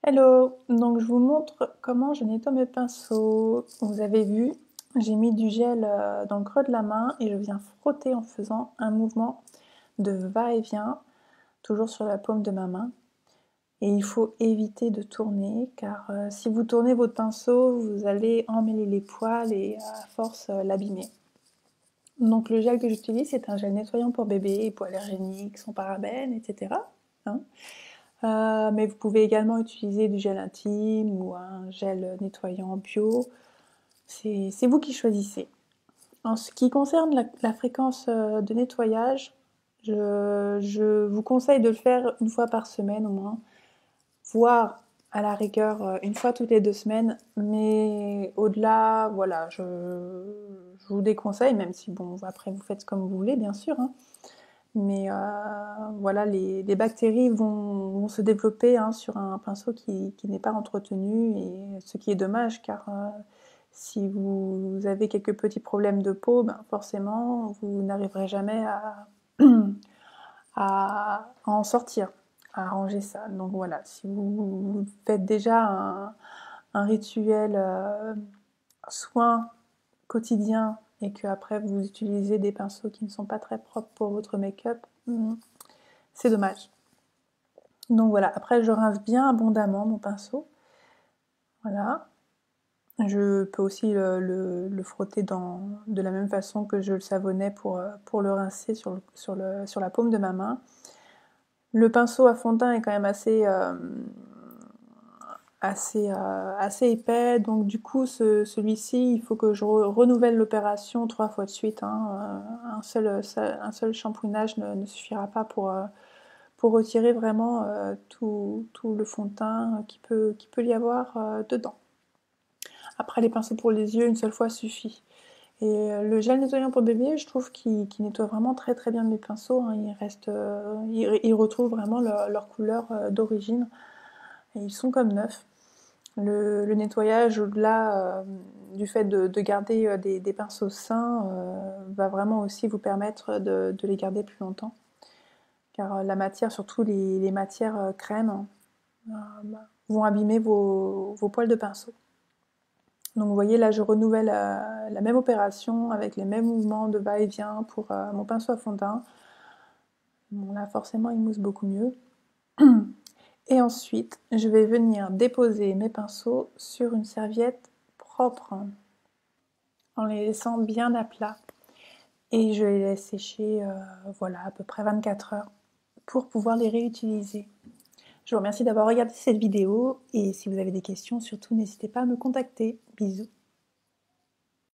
Hello, donc je vous montre comment je nettoie mes pinceaux. Vous avez vu, j'ai mis du gel dans le creux de la main et je viens frotter en faisant un mouvement de va-et-vient, toujours sur la paume de ma main. Et il faut éviter de tourner car si vous tournez votre pinceau, vous allez emmêler les poils et à force l'abîmer. Donc le gel que j'utilise, c'est un gel nettoyant pour bébé, hypoallergénique, sans parabènes, etc. Hein. Mais vous pouvez également utiliser du gel intime ou un gel nettoyant bio. C'est vous qui choisissez. En ce qui concerne la fréquence de nettoyage, je vous conseille de le faire une fois par semaine au moins, voire à la rigueur une fois toutes les 2 semaines. Mais au-delà, voilà, je vous déconseille, même si bon, après vous faites comme vous voulez, bien sûr. Hein. Mais voilà, les bactéries vont se développer sur un pinceau qui n'est pas entretenu, et ce qui est dommage car si vous avez quelques petits problèmes de peau, ben forcément vous n'arriverez jamais à en sortir, à arranger ça. Donc voilà, si vous faites déjà un rituel soin quotidien et que après vous utilisez des pinceaux qui ne sont pas très propres pour votre make-up, c'est dommage. Donc voilà, après je rince bien abondamment mon pinceau. Voilà. Je peux aussi le frotter de la même façon que je le savonnais pour le rincer sur la paume de ma main. Le pinceau à fond de teint est quand même assez épais, donc du coup celui-ci, il faut que je renouvelle l'opération 3 fois de suite. Hein. Un seul shampouinage ne suffira pas pour retirer vraiment tout le fond de teint qui peut y avoir dedans. Après les pinceaux pour les yeux, une seule fois suffit. Et le gel nettoyant pour bébé, je trouve qu'il nettoie vraiment très très bien mes pinceaux. Hein. Ils retrouvent vraiment leur couleur d'origine. Et ils sont comme neufs. Le nettoyage, au-delà du fait de garder des pinceaux sains, va vraiment aussi vous permettre de les garder plus longtemps. Car la matière, surtout les matières crème, vont abîmer vos poils de pinceau. Donc vous voyez, là je renouvelle la même opération avec les mêmes mouvements de va-et-vient pour mon pinceau à fond de teint. Bon, là forcément il mousse beaucoup mieux. Et ensuite, je vais venir déposer mes pinceaux sur une serviette propre en les laissant bien à plat. Et je les laisse sécher voilà, à peu près 24 heures pour pouvoir les réutiliser. Je vous remercie d'avoir regardé cette vidéo et si vous avez des questions, surtout n'hésitez pas à me contacter. Bisous.